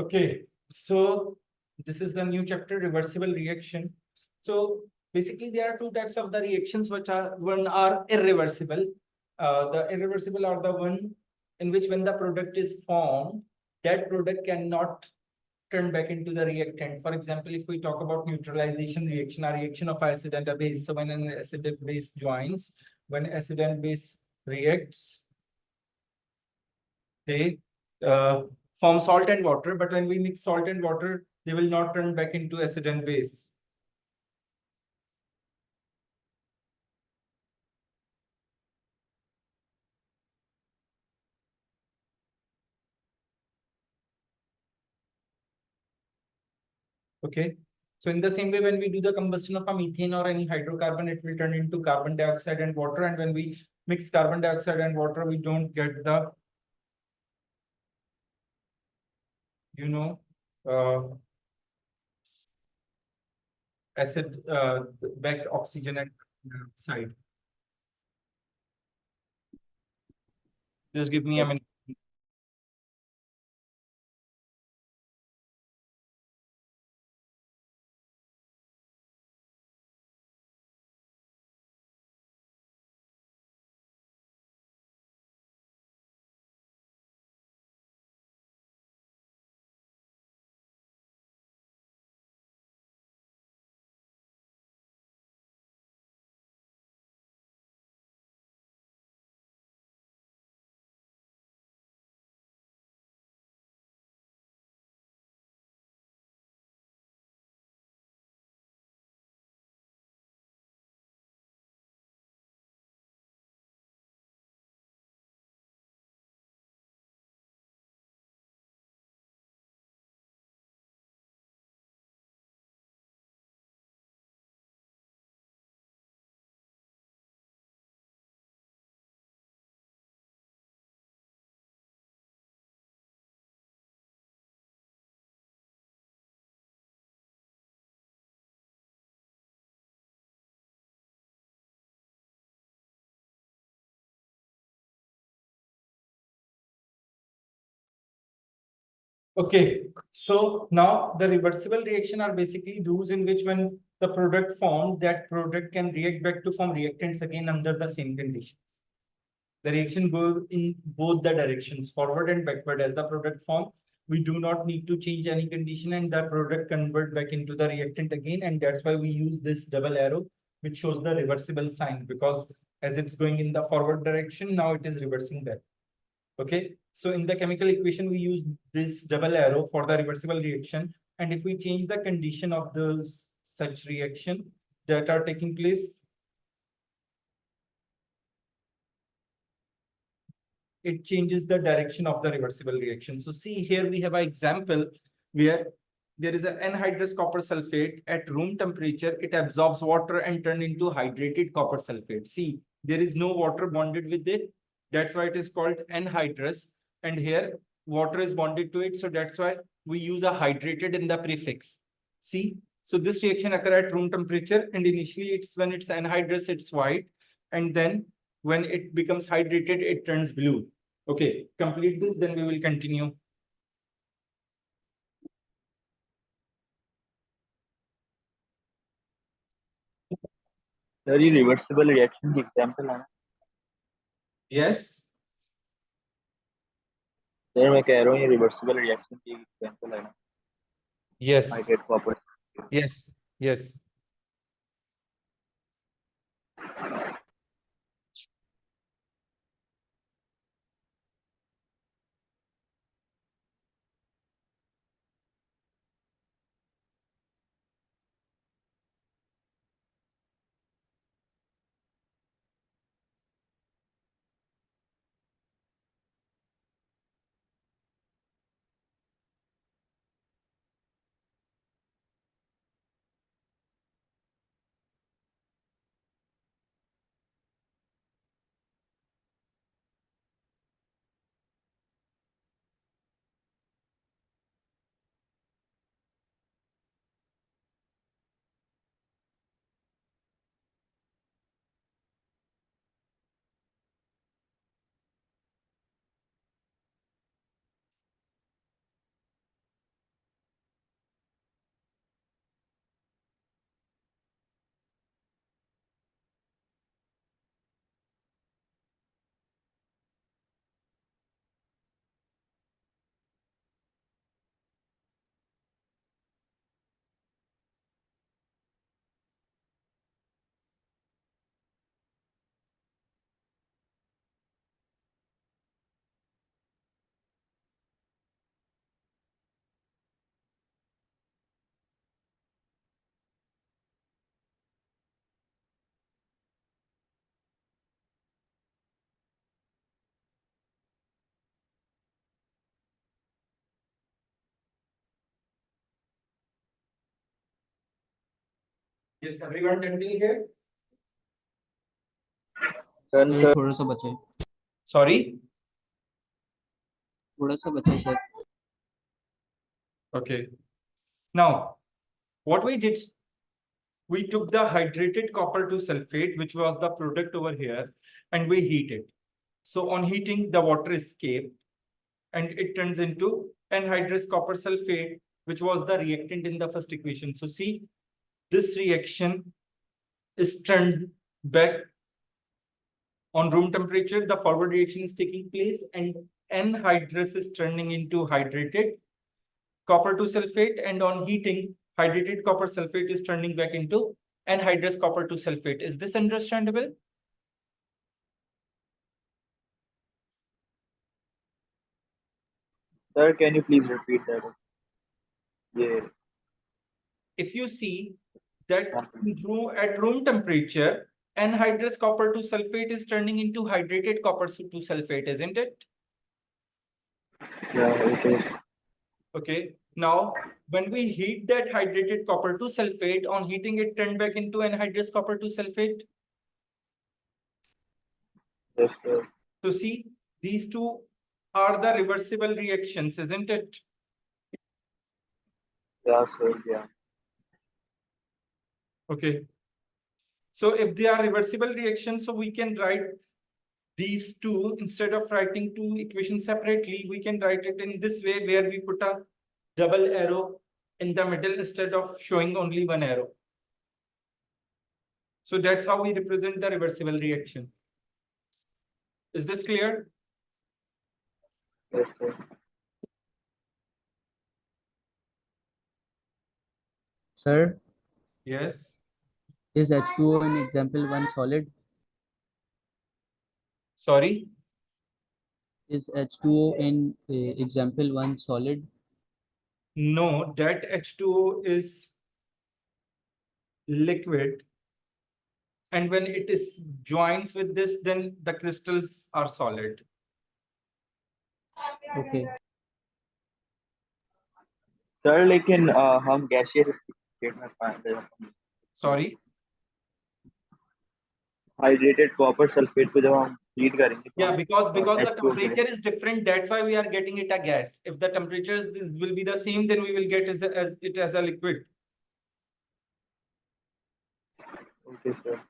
Okay, so this is the new chapter, reversible reaction. So basically, there are two types of the reactions, which are one are irreversible. The irreversible are the one in which when the product is formed, that product cannot turn back into the reactant. For example, if we talk about neutralization reaction, a reaction of acid and a base. So when an acid and base joins, when acid and base reacts, they form salt and water, but when we mix salt and water, they will not turn back into acid and base. Okay. So in the same way, when we do the combustion of a methane or any hydrocarbon, it will turn into carbon dioxide and water. And when we mix carbon dioxide and water, we don't get the, you know, uh, acid back oxygen and side. Just give me a minute. Okay, so now the reversible reaction are basically those in which when the product formed, that product can react back to form reactants again under the same conditions. The reaction goes in both the directions, forward and backward. As the product form, we do not need to change any condition and the product convert back into the reactant again. And that's why we use this double arrow, which shows the reversible sign, because as it's going in the forward direction, now it is reversing back. Okay, so in the chemical equation, we use this double arrow for the reversible reaction. And if we change the condition of those such reaction that are taking place, it changes the direction of the reversible reaction. So see here we have an example where there is an anhydrous copper sulfate at room temperature. It absorbs water and turn into hydrated copper sulfate. See, there is no water bonded with it. That's why it is called anhydrous. And here water is bonded to it. So that's why we use a hydrated in the prefix. See, so this reaction occur at room temperature, and initially it's when it's anhydrous, it's white. And then when it becomes hydrated, it turns blue. Okay, complete this, then we will continue. Sir ये reversible reaction की example है Yes. Sir मैं कह रहा हूँ ये reversible reaction की example है Yes. Hydrate copper Yes. Yes. Yes, everyone until here? Done, sir. थोड़ा सा बचा है Sorry? थोड़ा सा बचा है sir Okay. Now, what we did, we took the hydrated copper to sulfate, which was the product over here, and we heat it. So on heating, the water escaped and it turns into anhydrous copper sulfate, which was the reactant in the first equation. So see, this reaction is turned back on room temperature. The forward reaction is taking place and anhydrous is turning into hydrated copper to sulfate, and on heating, hydrated copper sulfate is turning back into anhydrous copper to sulfate. Is this understandable? Sir, can you please repeat that? Yeah. If you see that at room temperature, anhydrous copper to sulfate is turning into hydrated copper to sulfate, isn't it? Yeah, it is. Okay. Now, when we heat that hydrated copper to sulfate, on heating it turned back into anhydrous copper to sulfate. Yes, sir. So see, these two are the reversible reactions, isn't it? Yeah, sir. Yeah. Okay. So if they are reversible reactions, so we can write these two, instead of writing two equations separately, we can write it in this way, where we put a double arrow in the middle instead of showing only one arrow. So that's how we represent the reversible reaction. Is this clear? Yes, sir. Sir Yes. is H2O in example 1 solid Sorry. is H2O in example 1 solid No, that H2O is liquid. And when it is joins with this, then the crystals are solid. okay sir लेकिन हम gaseous state में पाएंगे Sorry. Hydrated copper sulphate को जब हम heat करेंगे तो Yeah, because the H2O temperature is different. That's why we are getting it a gas. If the temperatures will be the same, then we will get it as a liquid. Okay, sir.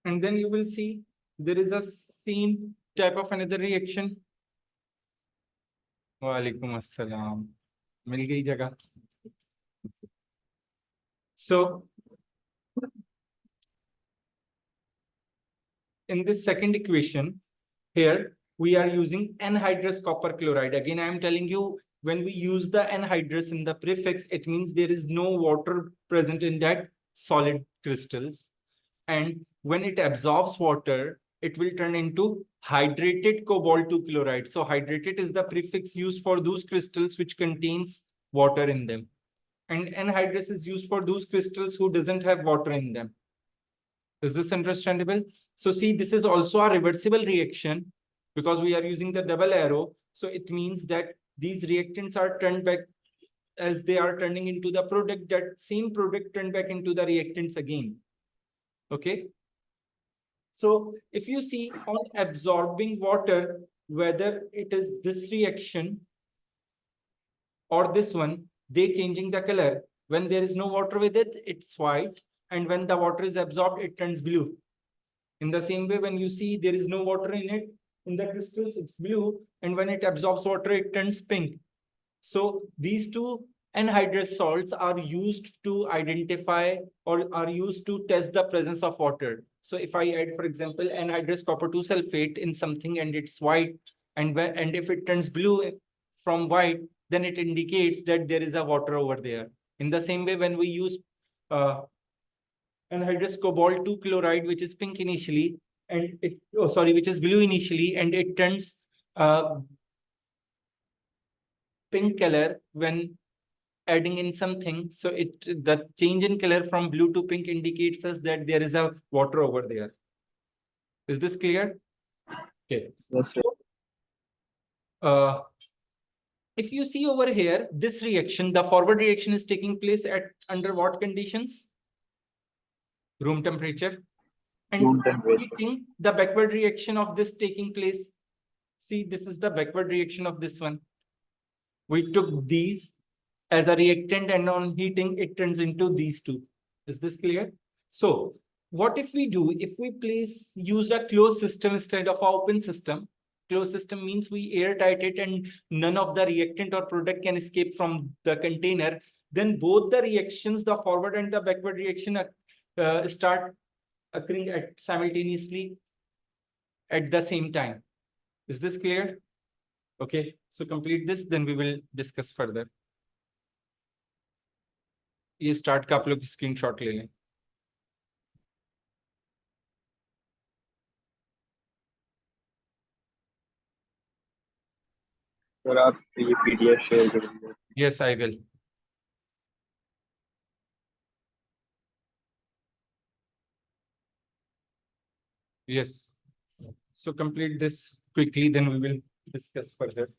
And then you will see there is a same type of another reaction. Walaikum assalam. Mil gayi jagah. So in this second equation, here we are using anhydrous copper chloride. Again, I am telling you, when we use the anhydrous in the prefix, it means there is no water present in that solid crystals. And when it absorbs water, it will turn into hydrated cobalt 2 chloride. So hydrated is the prefix used for those crystals which contains water in them. And anhydrous is used for those crystals who doesn't have water in them. Is this understandable? So see, this is also a reversible reaction because we are using the double arrow. So it means that these reactants are turned back as they are turning into the product, that same product turned back into the reactants again. Okay. So if you see on absorbing water, whether it is this reaction or this one, they changing the color. When there is no water with it, it's white. And when the water is absorbed, it turns blue. In the same way, when you see there is no water in it, in the crystals, it's blue. And when it absorbs water, it turns pink. So these two anhydrous salts are used to identify or are used to test the presence of water. So if I add, for example, anhydrous copper 2 sulfate in something and it's white, and if it turns blue from white, then it indicates that there is a water over there. In the same way, when we use anhydrous cobalt 2 chloride, which is pink initially, and which is blue initially, and it turns pink color when adding in something. So the change in color from blue to pink indicates us that there is a water over there. Is this clear? Okay. Yes, sir. If you see over here, this reaction, the forward reaction is taking place at under what conditions? Room temperature. And Room temperature. heating, the backward reaction of this taking place. See, this is the backward reaction of this one. We took these as a reactant, and on heating, it turns into these two. Is this clear? So what if we do, if we use a closed system instead of an open system? Closed system means we airtight it and none of the reactant or product can escape from the container. Then both the reactions, the forward and the backward reaction, start occurring simultaneously at the same time. Is this clear? Okay, so complete this, then we will discuss further. ये start का आप लोग screenshot ले लें. Sir आप ये PDF share करेंगे. Yes, I will. Yes. So complete this quickly, then we will discuss further.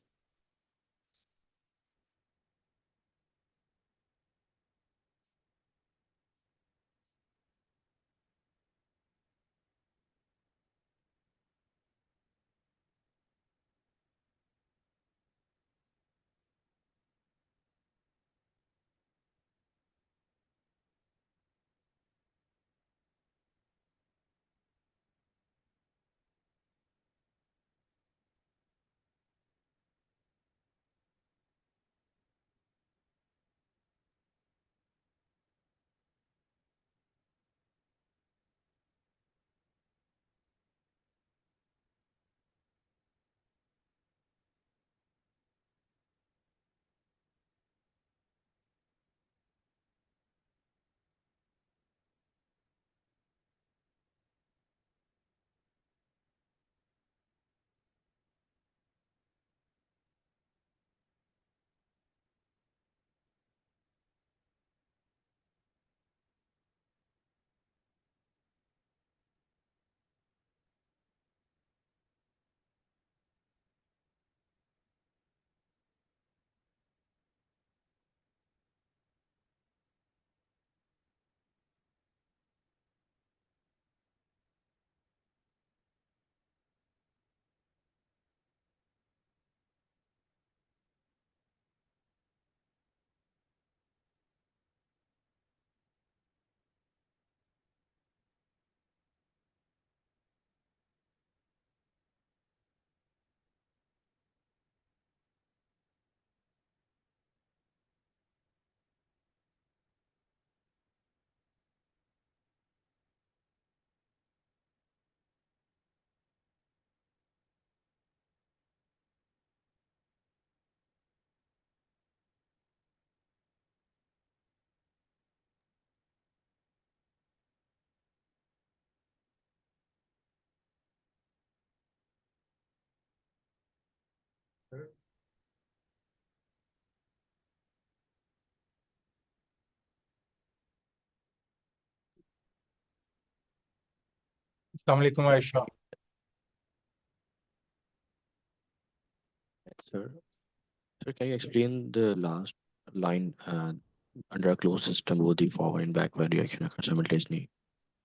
Assalamu alaikum, Aisha. Sir, can you explain the last line under a closed system, both the forward and backward reaction occur simultaneously?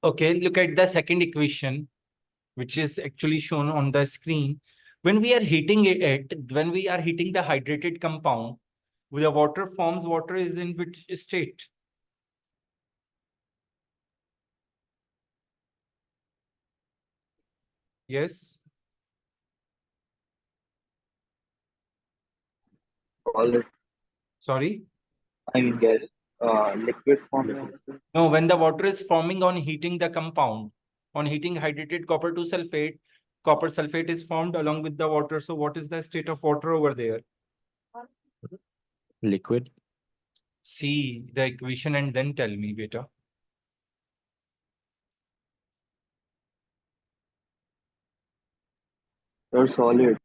Okay, look at the second equation, which is actually shown on the screen. When we are heating when we are heating the hydrated compound, the water forms, water is in which state? Yes. Solid. Sorry. I mean gas, liquid form. No, when the water is forming on heating the compound, on heating hydrated copper 2 sulfate, copper sulfate is formed along with the water. So what is the state of water over there? Liquid. See the equation and then tell me, beta. Or solid.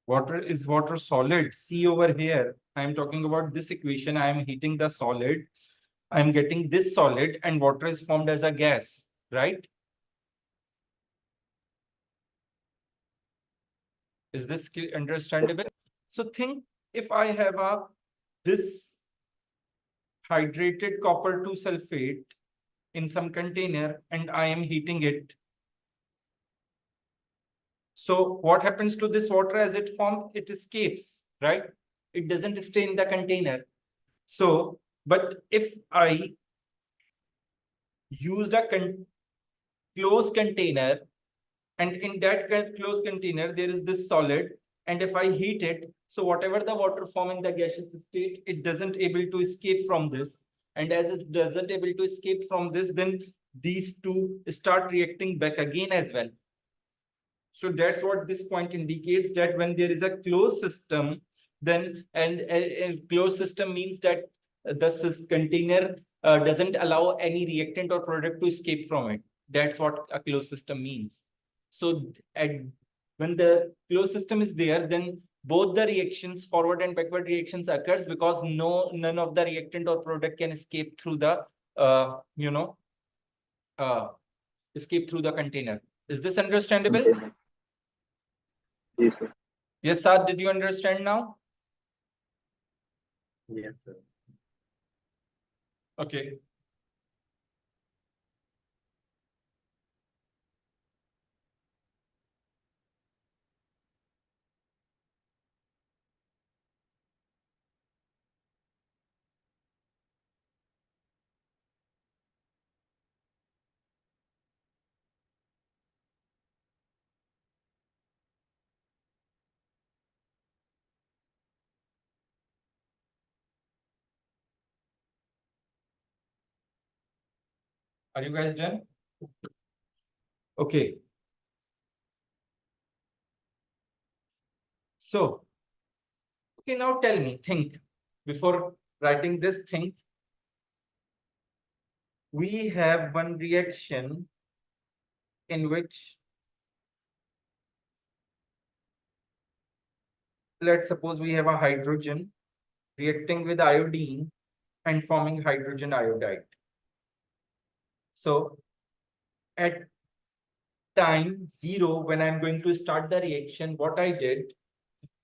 Water is water solid. See over here, I am talking about this equation. I am heating the solid. I am getting this solid and water is formed as a gas, right? Is this understandable? So think if I have this hydrated copper 2 sulfate in some container and I am heating it. So what happens to this water as it forms? It escapes, right? It doesn't stay in the container. So, but if I used a closed container and in that closed container, there is this solid. And if I heat it, so whatever the water form in the gaseous state, it doesn't able to escape from this. And as it doesn't able to escape from this, then these two start reacting back again as well. So that's what this point indicates, that when there is a closed system, then a closed system means that the container doesn't allow any reactant or product to escape from it. That's what a closed system means. So when the closed system is there, then both the reactions, forward and backward reactions occurs, because none of the reactant or product can escape through the escape through the container. Is this understandable? Container. Yes, sir. Yes, Saad, did you understand now? Yes, sir. Okay. Are you guys done? Okay. So, okay, now tell me, think. Before writing this, think. We have one reaction in which, let's suppose we have a hydrogen reacting with iodine and forming hydrogen iodide. So, at time 0, when I'm going to start the reaction, what I did,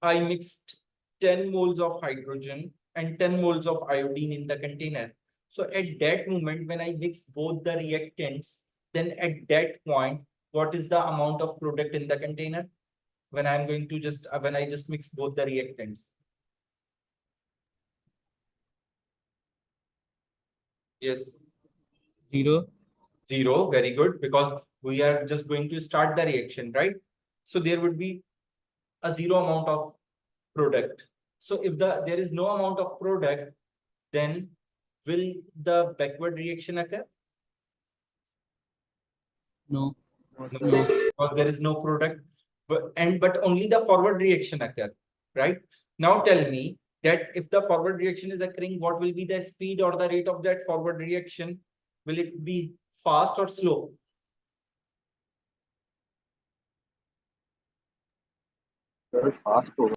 I mixed 10 moles of hydrogen and 10 moles of iodine in the container. So at that moment, when I mix both the reactants, then at that point, what is the amount of product in the container? When I'm going to when I just mix both the reactants. Yes. 0. 0, very good, because we are just going to start the reaction, right? So there would be a 0 amount of product. So if there is no amount of product, then will the backward reaction occur? No. No, No. because there is no product, but only the forward reaction occur, right? Now tell me that if the forward reaction is occurring, what will be the speed or the rate of that forward reaction? Will it be fast or slow? Very fast over.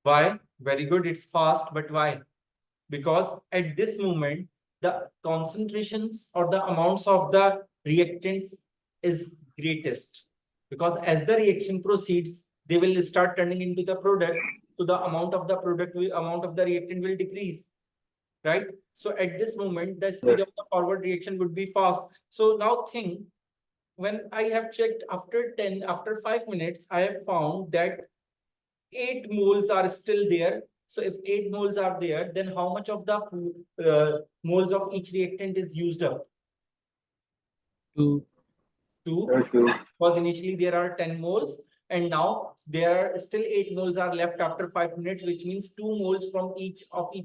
Why? Very good, it's fast, but why? Because at this moment, the concentrations or the amounts of the reactants is greatest. Because as the reaction proceeds, they will start turning into the product. So the amount of the amount of the reactant will decrease, right? So at this moment, the speed of the forward reaction would be fast. So now think, when I have checked after 5 minutes, I have found that 8 moles are still there. So if 8 moles are there, then how much of the moles of each reactant is used up? 2. 2. Very few. Because initially there are 10 moles. And now there are still 8 moles are left after 5 minutes, which means 2 moles from each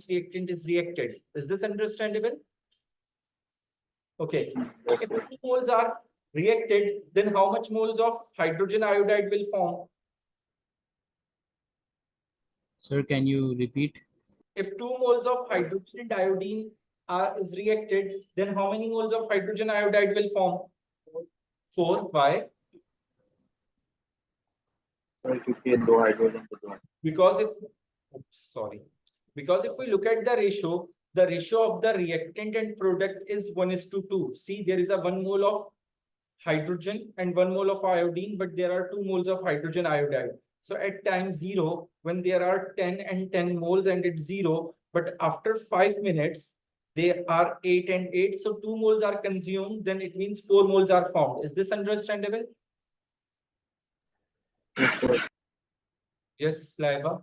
reactant is reacted. Is this understandable? Okay. Yes, If sir. 2 moles are reacted, then how much moles of hydrogen iodide will form? Sir, can you repeat? If 2 moles of hydrogen and iodine is reacted, then how many moles of hydrogen iodide will form? 4. Why? Sir, क्योंकि दो hydrogen तो दो Because because if we look at the ratio of the reactant and product is 1:2. See, there is a 1 mole of hydrogen and 1 mole of iodine, but there are 2 moles of hydrogen iodide. So at time 0, when there are 10 and 10 moles and it's 0, but after 5 minutes, they are 8 and 8. So 2 moles are consumed, then it means 4 moles are formed. Is this understandable? Yes, Laiba.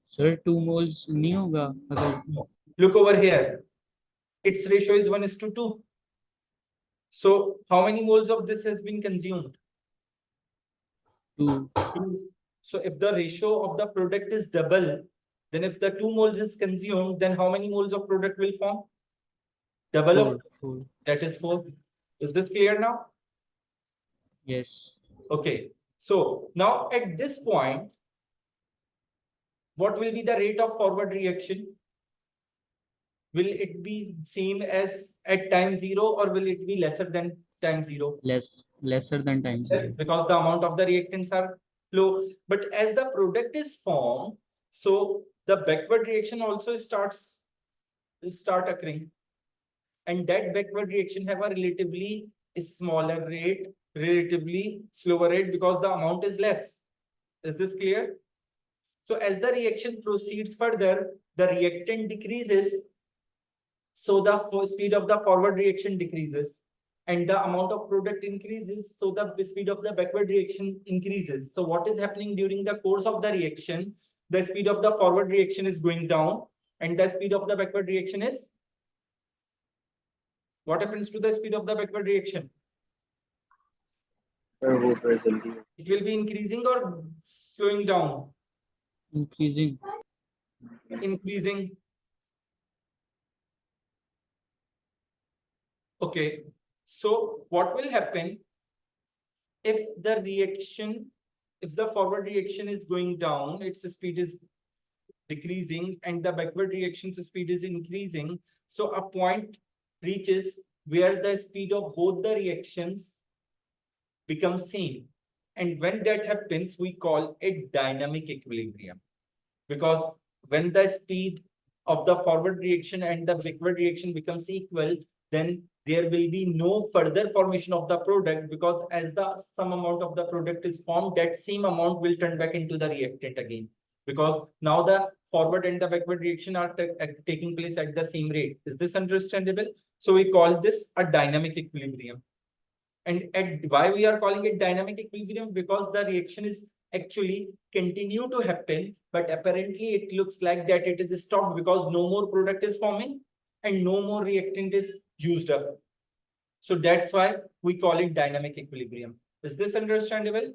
Sir, 2 moles नहीं होगा अगर No. Look over here. Its ratio is 1:2. So how many moles of this has been consumed? 2. 2. So if the ratio of the product is double, then if the 2 moles is consumed, then how many moles of product will form? Double of 4. that is 4. Is this clear now? Yes. Okay. So now at this point, what will be the rate of forward reaction? Will it be same as at time 0 or will it be lesser than time 0? Lesser than time 0. Because the amount of the reactants are low. But as the product is formed, so the backward reaction also start occurring. And that backward reaction have a relatively smaller rate, relatively slower rate because the amount is less. Is this clear? So as the reaction proceeds further, the reactant decreases. So the speed of the forward reaction decreases and the amount of product increases. So the speed of the backward reaction increases. So what is happening during the course of the reaction? The speed of the forward reaction is going down and the speed of the backward reaction is. What happens to the speed of the backward reaction? Sir वो फिर जल्दी It will be increasing or slowing down? Increasing. Increasing. Okay. So what will happen if the reaction, if the forward reaction is going down, its speed is decreasing and the backward reaction's speed is increasing. So a point reaches where the speed of both the reactions become same. And when that happens, we call it dynamic equilibrium. Because when the speed of the forward reaction and the backward reaction becomes equal, then there will be no further formation of the product because as the some amount of the product is formed, that same amount will turn back into the reactant again. Because now the forward and the backward reaction are taking place at the same rate. Is this understandable? So we call this a dynamic equilibrium. And why we are calling it dynamic equilibrium? Because the reaction is actually continue to happen, but apparently it looks like that it is stopped because no more product is forming and no more reactant is used up. So that's why we call it dynamic equilibrium. Is this understandable?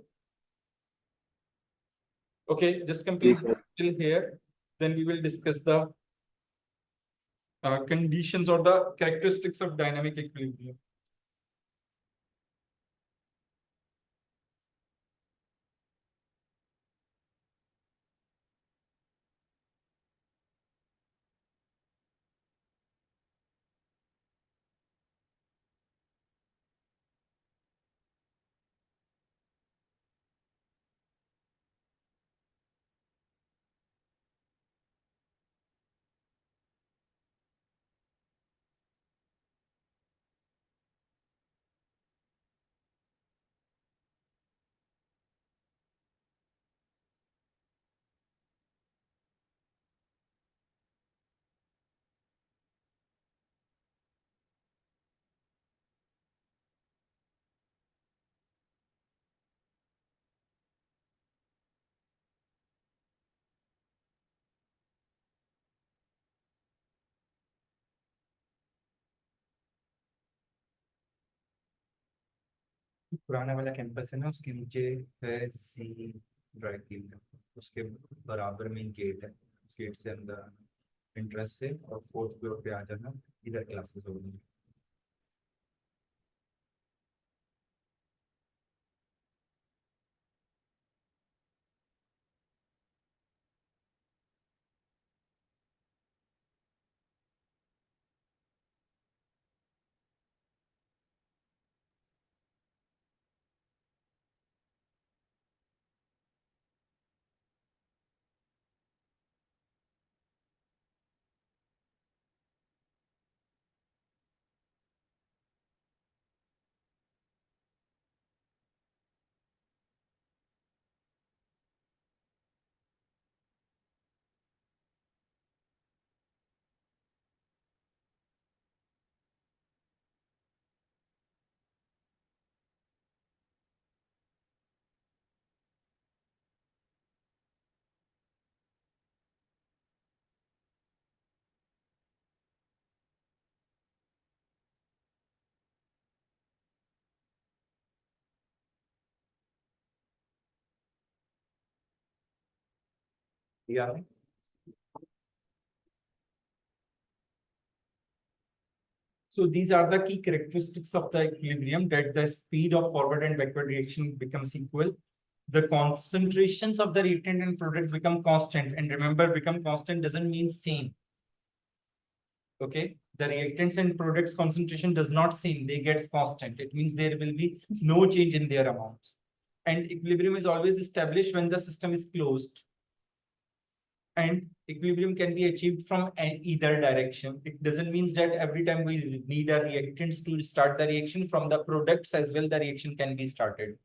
Okay, just complete till here. Then we will discuss the conditions or the characteristics of dynamic equilibrium. पुराना वाला campus है ना, उसके नीचे है सी dry clean, उसके बराबर में गेट है, उस गेट से अंदर आना, इंट्रेंस से, और फोर्थ फ्लोर पे आ जाना, इधर क्लासेस होंगी। Yeah. So these are the key characteristics of the equilibrium, that the speed of forward and backward reaction becomes equal. The concentrations of the reactant and product become constant. And remember, become constant doesn't mean same. Okay, the reactants and products concentration does not same, they get constant. It means there will be no change in their amounts. And equilibrium is always established when the system is closed. And equilibrium can be achieved from either direction. It doesn't mean that every time we need a reactants to start the reaction, from the products as well, the reaction can be started.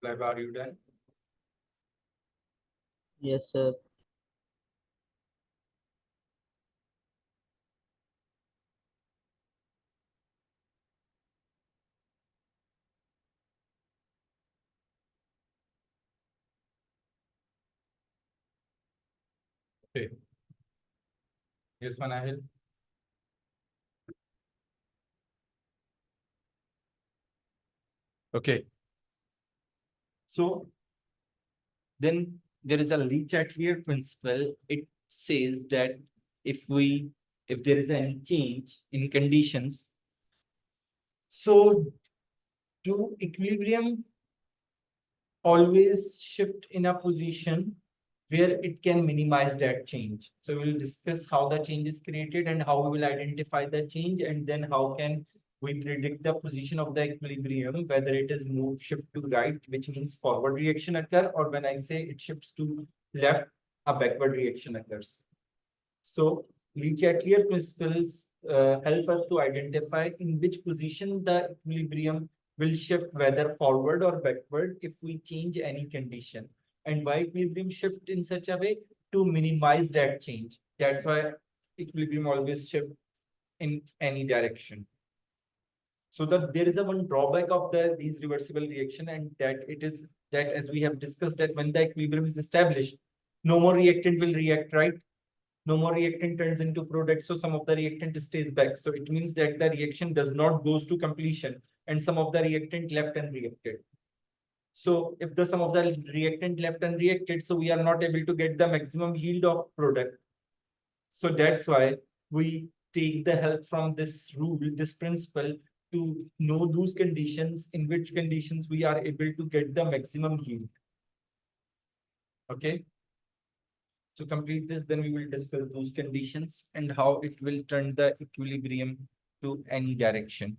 Slab, are you done? Yes, sir. Okay. Yes, Manahil. Okay. So then there is a leach at clear principle. It says that if there is any change in conditions, so do equilibrium always shift in a position where it can minimize that change. So we'll discuss how the change is created and how we will identify the change, and then how can we predict the position of the equilibrium, whether it is move shift to right, which means forward reaction occur, or when I say it shifts to left, a backward reaction occurs. So Lee-Chatelier principles help us to identify in which position the equilibrium will shift, whether forward or backward, if we change any condition. And why equilibrium shift in such a way? To minimize that change. That's why equilibrium always shift in any direction. So that there is a one drawback of these reversible reaction, and that it is that, as we have discussed, that when the equilibrium is established, no more reactant will react, right? No more reactant turns into product, so some of the reactant stays back. So it means that the reaction does not goes to completion, and some of the reactant left unreacted. So if the some of the reactant left unreacted, so we are not able to get the maximum yield of product. So that's why we take the help from this rule, this principle, to know those conditions, in which conditions we are able to get the maximum yield. Okay. To complete this, then we will discuss those conditions and how it will turn the equilibrium to any direction.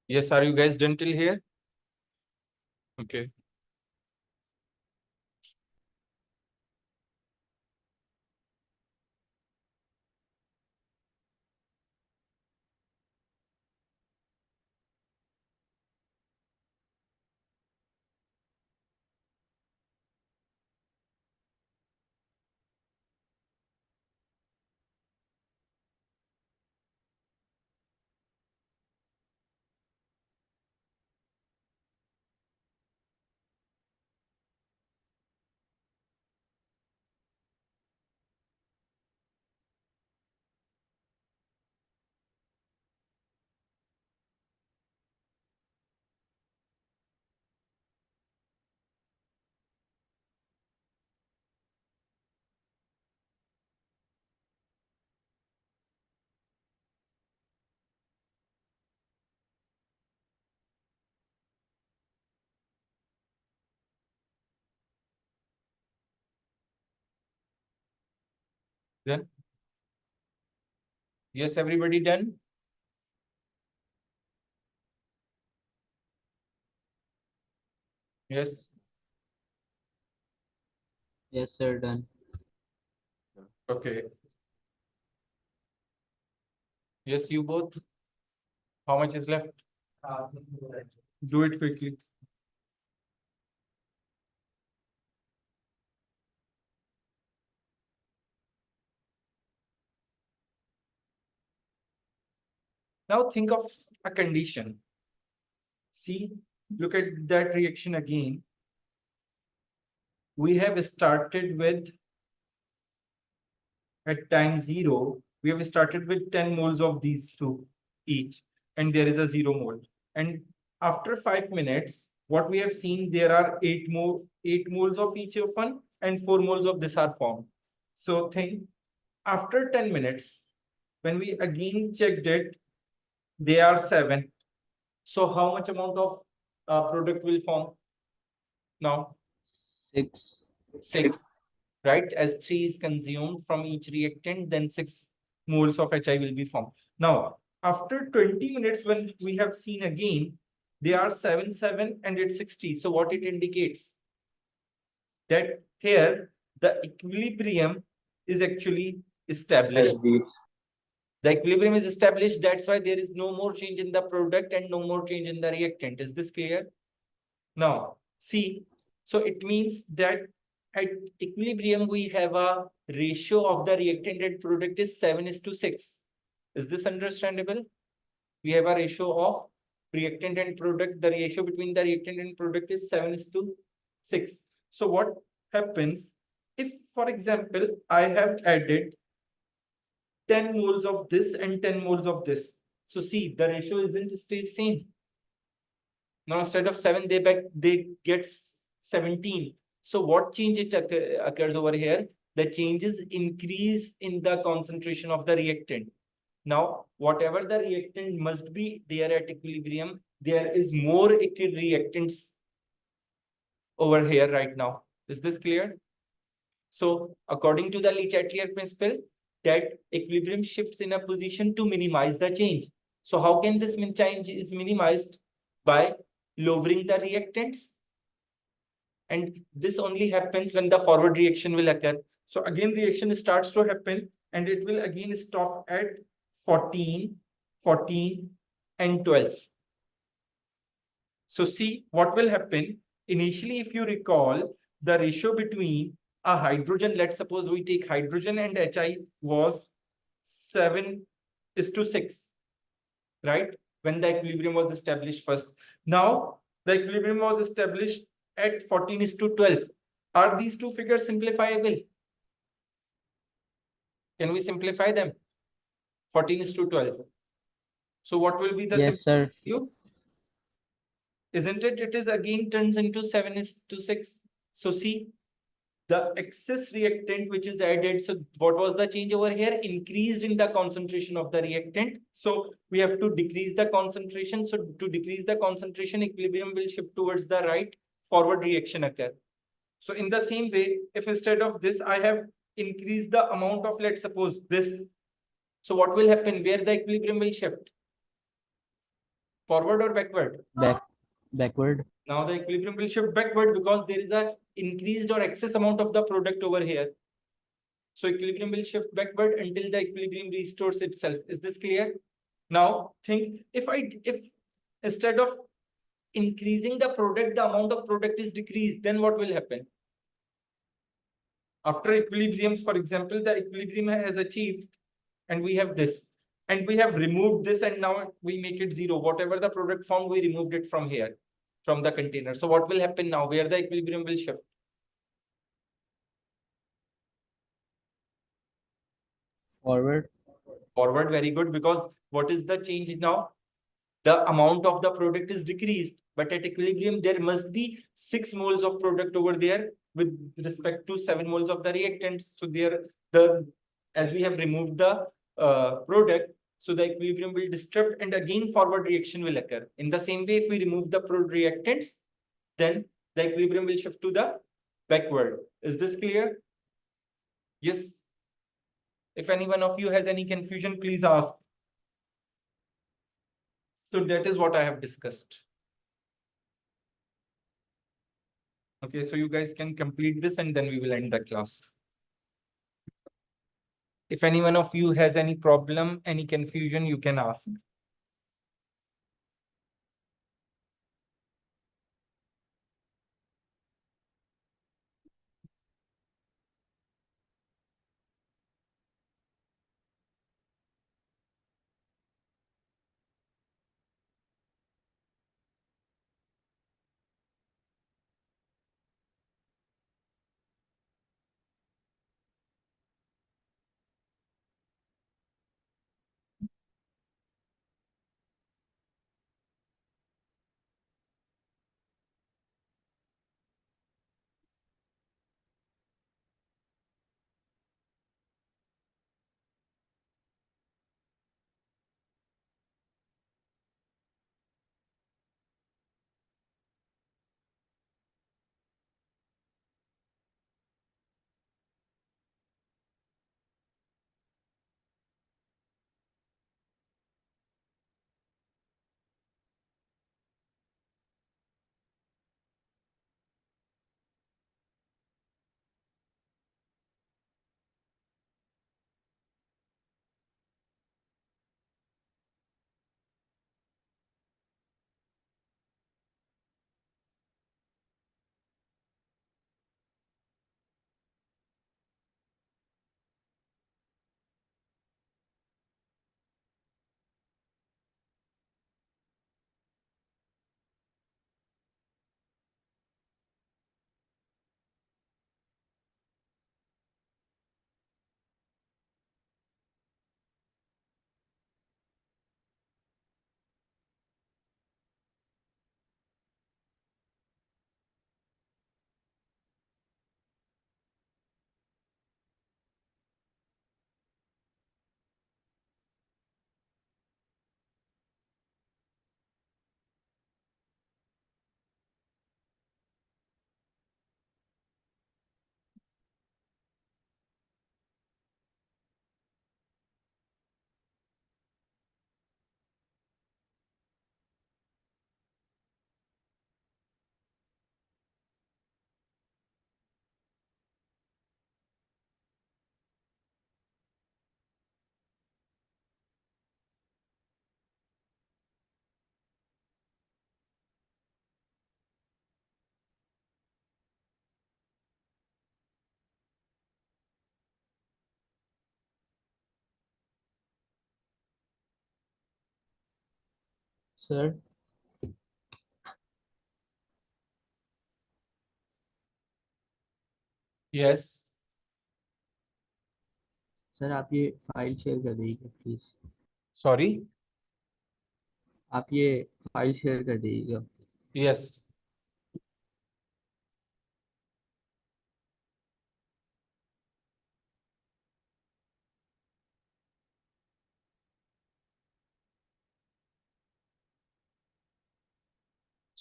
Yes, are you guys done till here? Okay. Done? Yes, everybody done? Yes, Yes, sir, done. okay. Yes, you both. How much is left? Do it quickly. Now think of a condition. See, look at that reaction again. We have started with, at time 0, we have started with 10 moles of these two each, and there is a 0 mole. And after 5 minutes, what we have seen, there are 8 moles of each of one, and 4 moles of this are formed. So think, after 10 minutes, when we again checked it, they are 7. So how much amount of product will form now? 6. 6, right? As 3 is consumed from each reactant, then 6 moles of HI will be formed. Now, after 20 minutes, when we have seen again, they are 7, 7, and it's 60. So what it indicates? That here, the equilibrium is actually established. The equilibrium is established. That's why there is no more change in the product and no more change in the reactant. Is this clear? Now, see, so it means that at equilibrium, we have a ratio of the reactant and product is 7:6. Is this understandable? We have a ratio of reactant and product. The ratio between the reactant and product is 7:6. So what happens if, for example, I have added 10 moles of this and 10 moles of this? So see, the ratio isn't stay same. Now instead of 7, they get 17. So what change it occurs over here? The change is increase in the concentration of the reactant. Now, whatever the reactant must be there at equilibrium, there is more reactants over here right now. Is this clear? So according to the Le Chatelier principle, that equilibrium shifts in a position to minimize the change. So how can this change is minimized? By lowering the reactants. And this only happens when the forward reaction will occur. So again, reaction starts to happen and it will again stop at 14, 14, and 12. So see what will happen. Initially, if you recall, the ratio between a hydrogen, let's suppose we take hydrogen and HI was 7:6, right? When the equilibrium was established first. Now, the equilibrium was established at 14:12. Are these two figures simplifiable? Can we simplify them? 14:12. So what will be the Yes, sir. value? Isn't it? It is again turns into 7:6. So see, the excess reactant which is added. So what was the change over here? Increased in the concentration of the reactant. So we have to decrease the concentration. So to decrease the concentration, equilibrium will shift towards the right, forward reaction occur. So in the same way, if instead of this, I have increased the amount of, let's suppose this. So what will happen? Where the equilibrium will shift? Forward or backward? Backward. Now the equilibrium will shift backward because there is a increased or excess amount of the product over here. So equilibrium will shift backward until the equilibrium restores itself. Is this clear? Now think, if instead of increasing the product, the amount of product is decreased, then what will happen? After equilibrium, for example, the equilibrium has achieved and we have this. And we have removed this and now we make it 0. Whatever the product formed, we removed it from here, from the container. So what will happen now? Where the equilibrium will shift? Forward. Forward, very good. Because what is the change now? The amount of the product is decreased. But at equilibrium, there must be 6 moles of product over there with respect to 7 moles of the reactants. So as we have removed the product, so the equilibrium will disrupt and again forward reaction will occur. In the same way, if we remove the reactants, then the equilibrium will shift to the backward. Is this clear? Yes. If any one of you has any confusion, please ask. So that is what I have discussed. Okay, so you guys can complete this and then we will end the class. If any one of you has any problem, any confusion, you can ask. Sir Yes. Sir आप ये file share कर दीजिए please. Sorry. आप ये file share कर दीजिएगा। Yes.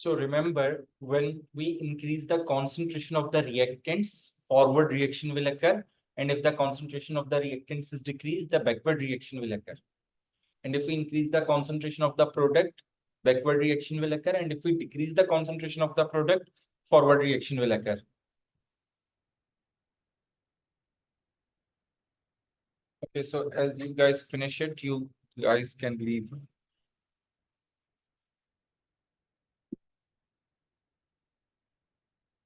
So remember, when we increase the concentration of the reactants, forward reaction will occur. And if the concentration of the reactants is decreased, the backward reaction will occur. And if we increase the concentration of the product, backward reaction will occur. And if we decrease the concentration of the product, forward reaction will occur. Okay, so as you guys finish it, you guys can leave.